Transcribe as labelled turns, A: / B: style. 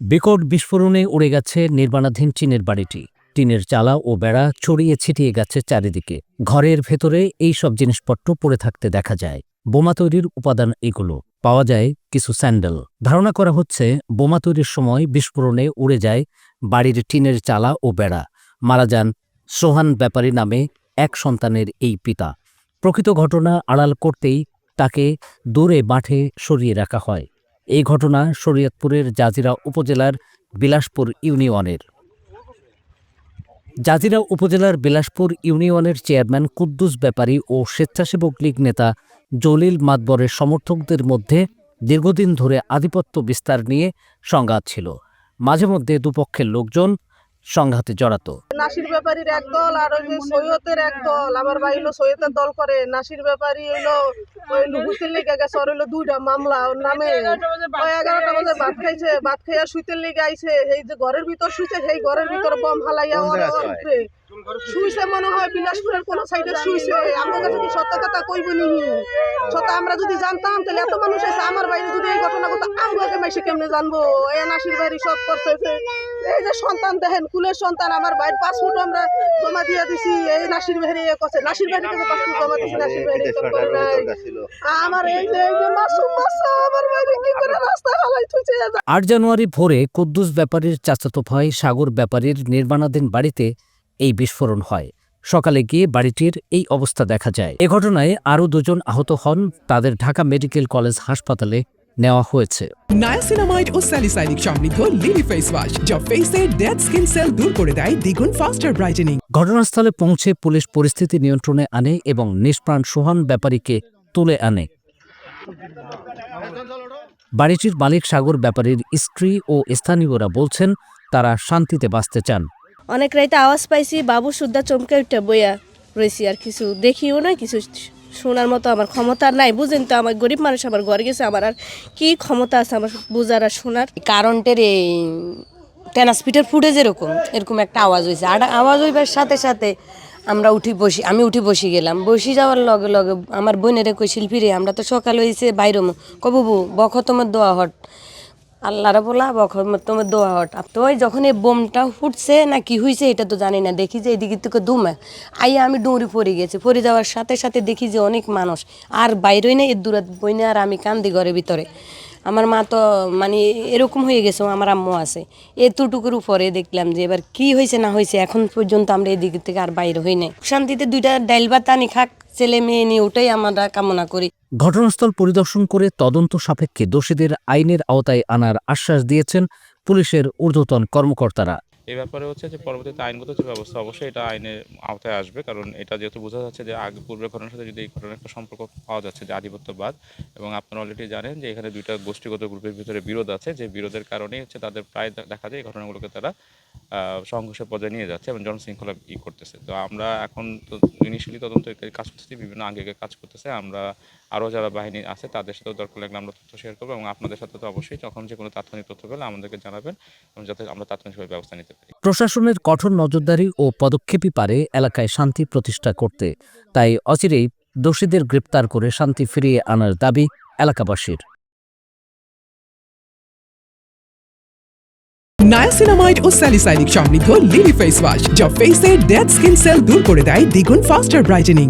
A: বিকট বিস্ফোরণে উড়ে গেছে নির্মাণাধীন চীনের বাড়িটি। টিনের চালা ও বেড়া ছড়িয়ে ছিটিয়ে গেছে চারিদিকে। ঘরের ভেতরে এই সব জিনিসপত্র পড়ে থাকতে দেখা যায়। বোমা তৈরির উপাদান এগুলো। পাওয়া যায় কিছু স্যান্ডেল। ধারণা করা হচ্ছে বোমা তৈরির সময় বিস্ফোরণে উড়ে যায় বাড়ির টিনের চালা ও বেড়া। মারা যান সোহান ব্যাপারী নামে এক সন্তানের এই পিতা। প্রকৃত ঘটনা আড়াল করতেই তাকে দূরে মাঠে সরিয়ে রাখা হয়। এই ঘটনা শরীয়তপুরের জাজিরা উপজেলার বিলাসপুর ইউনিয়নের। জাজিরা উপজেলার বিলাসপুর ইউনিয়নের চেয়ারম্যান কুদ্দুস ব্যাপারী ও স্বেচ্ছাসেবক লীগ নেতা জলিল মাতবরের সমর্থকদের মধ্যে দীর্ঘদিন ধরে আধিপত্য বিস্তার নিয়ে সংঘাত ছিল। মাঝে মধ্যে দুপক্ষের লোকজন সংঘাতে জড়াতো।
B: নাসির ব্যাপারীর এক দল আর ওই যে সৈয়দের এক দল। আমার ভাই হলো সৈয়দের দল করে। নাসির ব্যাপারী হইলো ওই হুইতের লেগে গেছে, ওর হইলো 2টা মামলা ওর নামে। ওই 11টা বাজে ভাত খাইছে, ভাত খাইয়া শুইতে লেগে আইছে। এই যে ঘরের ভিতর শুইছে, সেই ঘরের ভিতর বম হালাইয়া ওরে শুইছে, মনে হয় বিলাসপুরের কোন সাইডে শুইছে। আমার কাছে কি সত্য কথা কইব নি? সত্য আমরা যদি জানতাম তাহলে এত মানুষ আছে। আমার বাইরে যদি এই ঘটনা কথা আমগাকে মাইসে কেমনে জানবো? এই নাসির বাড়ি সব করছে। এই যে সন্তান দেখেন, কুলের সন্তান, আমার ভাইয়ের পাসপোর্ট আমরা জমা দিয়ে দিছি। এই নাসির বাড়ি করছে, নাসির বাড়ি থেকে পাসপোর্ট জমা দিছি, নাসির বাড়ি আমার এই যে মাসুম বাচ্চা আমার বাইরে কি করে রাস্তায় হালাই থুইছে।
A: 8 জানুয়ারি ভোরে কুদ্দুস ব্যাপারীর চাচাতো ভাই সাগর ব্যাপারীর নির্মাণাধীন বাড়িতে এই বিস্ফোরণ হয়। সকালে গিয়ে বাড়িটির এই অবস্থা দেখা যায়। এ ঘটনায় আরও 2 জন আহত হন। তাদের ঢাকা মেডিকেল কলেজ হাসপাতালে নেওয়া হয়েছে।
C: নায়াসিনামাইড ও স্যালিসাইলিক সমৃদ্ধ লিলি ফেস ওয়াশ, যা ফেসের ডেড স্কিন সেল দূর করে দেয় দ্বিগুণ ফাস্টার ব্রাইটেনিং।
A: ঘটনাস্থলে পৌঁছে পুলিশ পরিস্থিতি নিয়ন্ত্রণে আনে এবং নিষ্প্রাণ সোহান ব্যাপারীকে তুলে আনে। বাড়িটির মালিক সাগর ব্যাপারীর স্ত্রী ও স্থানীয়রা বলছেন তারা শান্তিতে বাঁচতে চান।
D: অনেক রাইতে আওয়াজ পাইছি, বাবু সুদ্ধা চমকে উঠে বইয়া রয়েছি। আর কিছু দেখিও না, কিছু শোনার মতো আমার ক্ষমতা নাই। বুঝেন তো, আমার গরিব মানুষ, আমার ঘর গেছে, আমার আর কি ক্ষমতা আছে আমার বুঝার আর শোনার?
E: কারেন্টের এই ট্রান্সমিটার ফুটে এরকম একটা আওয়াজ হয়েছে। আর আওয়াজ হইবার সাথে সাথে আমি উঠি বসি গেলাম। বসি যাওয়ার লগে লগে আমার বোনেরে কই, শিল্পীরে আমরা তো সকাল হয়েছে বাইরম কবু বখ তোমার দোয়া হট, আল্লাহরা বলা বখ তোমার দোয়া হট। তো ওই যখন এই বোমটা ফুটছে না কি হয়েছে এটা তো জানি না, দেখি যে এদিকে থেকে দুমা আইয়া আমি ডুঁড়ি পড়ে গেছি। পড়ে যাওয়ার সাথে সাথে দেখি যে অনেক মানুষ, আর বাইরেই না এর দূরাত বইনে, আর আমি কান্দি ঘরের ভিতরে। আমার মা তো মানে এরকম হয়ে গেছে, আমার আম্মু আছে। এতটুকুর উপরে দেখলাম যে এবার কি হয়েছে না হয়েছে, এখন পর্যন্ত আমরা এদিক থেকে আর বাইরে হই নাই। শান্তিতে 2টা ডাইল ভাত আনি খাক ছেলে মেয়ে নিয়ে, ওটাই আমরা কামনা করি।
A: ঘটনাস্থল পরিদর্শন করে তদন্ত সাপেক্ষে দোষীদের আইনের আওতায় আনার আশ্বাস দিয়েছেন পুলিশের ঊর্ধ্বতন কর্মকর্তারা।
F: এই ব্যাপারে হচ্ছে যে পরবর্তীতে আইনগত যে ব্যবস্থা, অবশ্যই এটা আইনের আওতায় আসবে। কারণ এটা যেহেতু বোঝা যাচ্ছে যে আগে পূর্বের ঘটনার সাথে যদি এই ঘটনার একটা সম্পর্ক পাওয়া যাচ্ছে যে আধিপত্যবাদ, এবং আপনারা অলরেডি জানেন যে এখানে 2টা গোষ্ঠীগত গ্রুপের ভিতরে বিরোধ আছে, যে বিরোধের কারণেই হচ্ছে তাদের প্রায় দেখা যায় এই ঘটনাগুলোকে তারা সংঘর্ষের পর্যায়ে নিয়ে যাচ্ছে এবং জনশৃঙ্খলা করতেছে। তো আমরা এখন তো ইনিশিয়ালি তদন্ত কাজ করতেছি, বিভিন্ন আঙ্গিকে কাজ করতেছে। আমরা আরও যারা বাহিনী আছে তাদের সাথেও দরকার লাগলে আমরা তথ্য শেয়ার করবো, এবং আপনাদের সাথে তো অবশ্যই যখন যে কোনো তাৎক্ষণিক তথ্য পেলে আমাদেরকে জানাবেন, এবং যাতে আমরা তাৎক্ষণিকভাবে ব্যবস্থা নিতে পারি।
A: প্রশাসনের কঠোর নজরদারি ও পদক্ষেপই পারে এলাকায় শান্তি প্রতিষ্ঠা করতে। তাই অচিরেই দোষীদের গ্রেপ্তার করে শান্তি ফিরিয়ে আনার দাবি এলাকাবাসীর।
C: নায়াসিনামাইড ও স্যালিসাইলিক সমৃদ্ধ লিলি ফেস ওয়াশ, যা ফেসের ডেড স্কিন সেল দূর করে দেয় দ্বিগুণ ফাস্টার ব্রাইটেনিং।